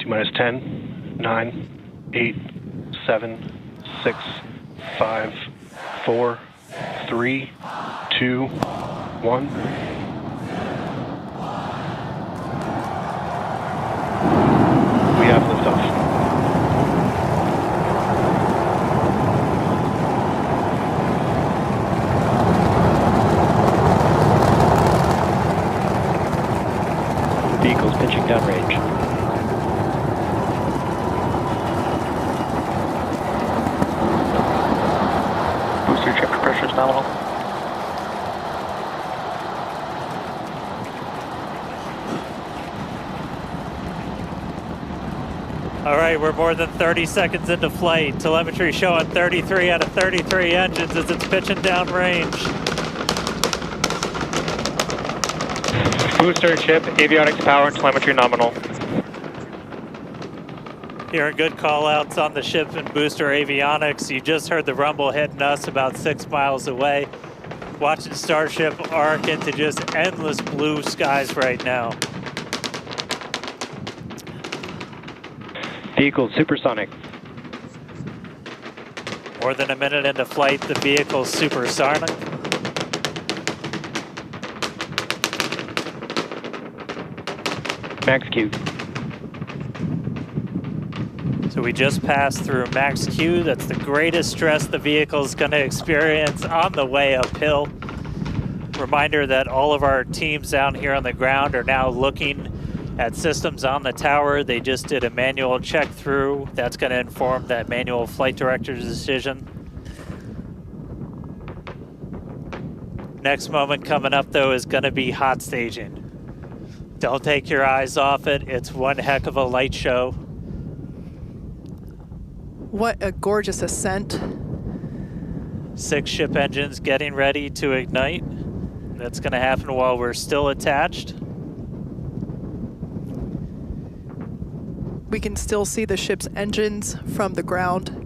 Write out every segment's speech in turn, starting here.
T-minus 10, 9, 8, 7, 6, 5, 4, 3, 2, 1. We have liftoff. Vehicles pitching downrange. Booster chamber pressure is nominal. All right, we're more than 30 seconds into flight. Telemetry showing 33 out of 33 engines as it's pitching downrange. Booster, ship, avionics, power, and telemetry nominal. Hearing good call outs on the ship and booster avionics. You just heard the rumble hitting us about 6 miles away. Watching Starship arc into just endless blue skies right now. Vehicle supersonic. More than a minute into flight, the vehicle's supersonic. Max Q. So we just passed through max Q. That's the greatest stress the vehicle's going to experience on the way uphill. Reminder that all of our teams down here on the ground are now looking at systems on the tower. They just did a manual check through. That's going to inform that manual flight director's decision. Next moment coming up, though, is going to be hot staging. Don't take your eyes off it. It's one heck of a light show. What a gorgeous ascent. 6 ship engines getting ready to ignite. That's going to happen while we're still attached. We can still see the ship's engines from the ground.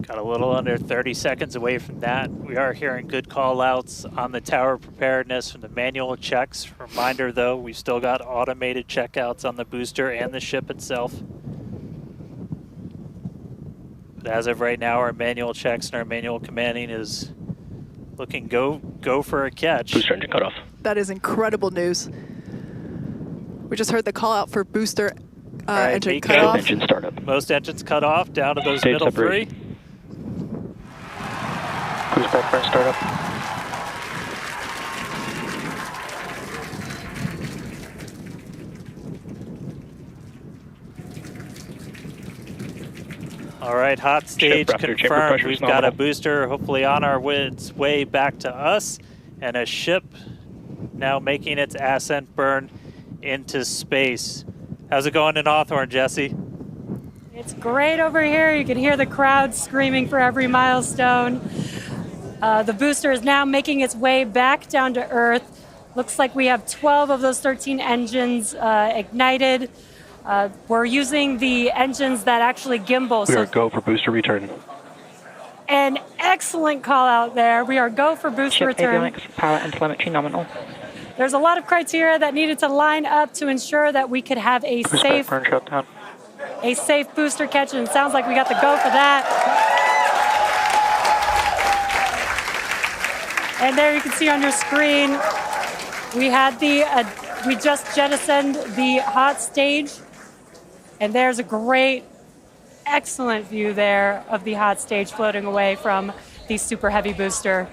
Got a little under 30 seconds away from that. We are hearing good call outs on the tower preparedness from the manual checks. Reminder though, we've still got automated checkouts on the booster and the ship itself. But as of right now, our manual checks and our manual commanding is looking go for a catch. Booster engine cutoff. That is incredible news. We just heard the call out for booster engine Miko. cutoff. Engine startup. Most engines cut off down to those Stage middle separation. 3. Boost back burn startup. All right, hot stage Ship raptor, chamber confirmed. pressure We've is got a nominal. booster hopefully on our way back to us, and a ship now making its ascent burn into space. How's it going in Hawthorne, Jesse? It's great over here. You can hear the crowd screaming for every milestone. The booster is now making its way back down to Earth. Looks like we have 12 of those 13 engines ignited. We're using the engines that actually gimbal. We are go for booster return. An excellent call out there. We are go for booster Ship return. avionics, power, and telemetry nominal. There's a lot of criteria that needed to line up to ensure that we could have a Boost back safe burn shutdown. booster catch, and it sounds like we got the go for that. And there you can see on your screen, we had we just jettisoned the hot stage, and there's a great, excellent view there of the hot stage floating away from the super heavy booster.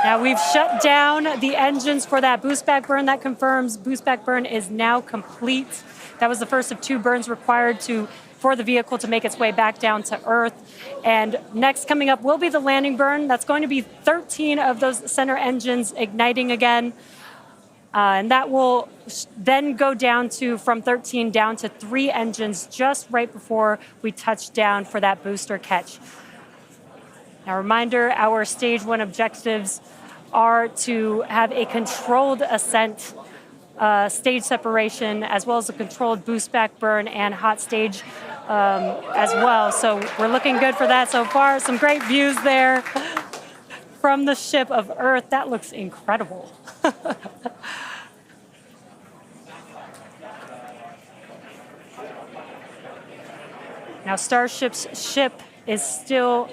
Now we've shut down the engines for that boost back burn. That confirms boost back burn is now complete. That was the first of 2 burns required for the vehicle to make its way back down to Earth. And next coming up will be the landing burn. That's going to be 13 of those center engines igniting again. And that will then go down from 13 down to 3 engines just right before we touch down for that booster catch. Now, reminder, our stage 1 objectives are to have a controlled ascent, stage separation, as well as a controlled boost back burn and hot stage as well. So we're looking good for that so far. Some great views there from the ship of Earth. That looks incredible. Now Starship's ship is still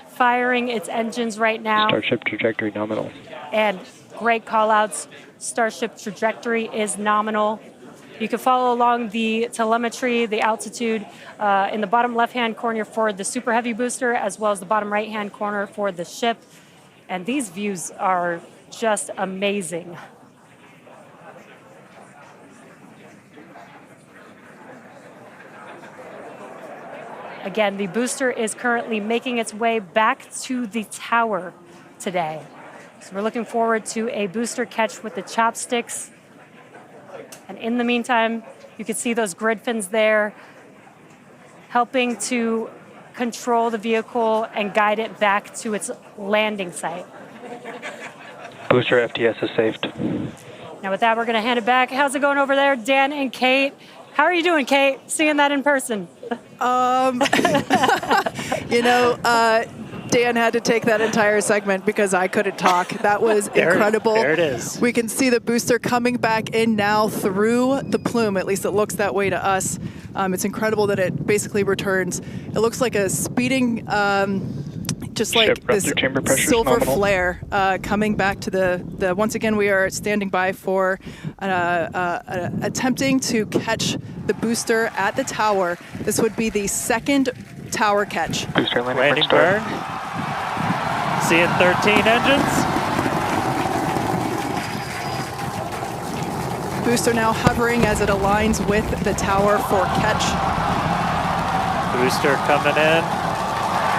firing its engines right now. Starship trajectory nominal. And great call outs. Starship trajectory is nominal. You can follow along the telemetry, the altitude in the bottom left-hand corner for the Super Heavy booster, as well as the bottom right-hand corner for the ship. And these views are just amazing. Again, the booster is currently making its way back to the tower today. So we're looking forward to a booster catch with the chopsticks. And in the meantime, you can see those grid fins there, helping to control the vehicle and guide it back to its landing site. Booster FTS is saved. Now with that, we're gonna hand it back. How's it going over there, Dan and Kate? How are you doing, Kate? Seeing that in person? You know, Dan had to take that entire segment because I couldn't talk. That was incredible. There it is. We can see the booster coming back in now through the plume. At least it looks that way to us. It's incredible that it basically returns. It looks like a speeding, just like this silver flare coming back to the. Once again, we are standing by for attempting to catch the booster at the tower. This would be the second tower catch. Booster Landing burn. Seeing 13 engines. Booster now hovering as it aligns with the tower for catch. Booster coming in.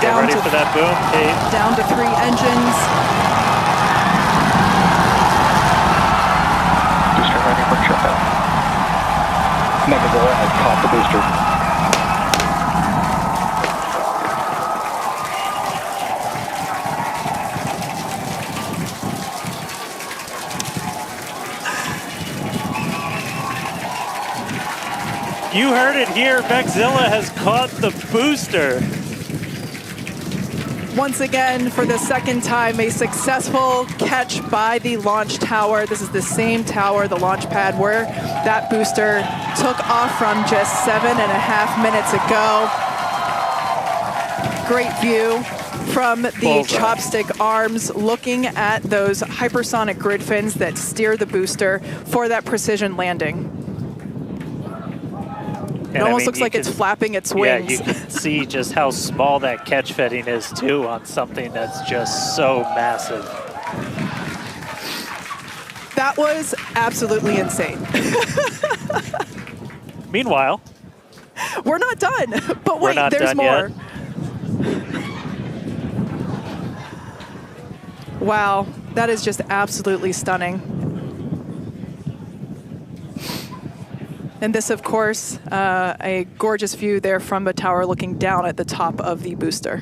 Get Down ready to for that boom, Kate. Down to 3 engines. Booster landing burn shut down. Megazilla has caught the booster. You heard it here. Megazilla has caught the booster. Once again, for the second time, a successful catch by the launch tower. This is the same tower, the launch pad, where that booster took off from just 7.5 minutes ago. Great view from the chopstick arms, looking at those hypersonic grid fins that steer the booster for that precision landing. It almost looks like it's flapping its wings. Yeah, you can see just how small that catch fitting is too on something that's just so massive. That was absolutely insane. Meanwhile, we're not done, but wait, there's more. Wow, that is just absolutely stunning. And this, of course, a gorgeous view there from the tower looking down at the top of the booster.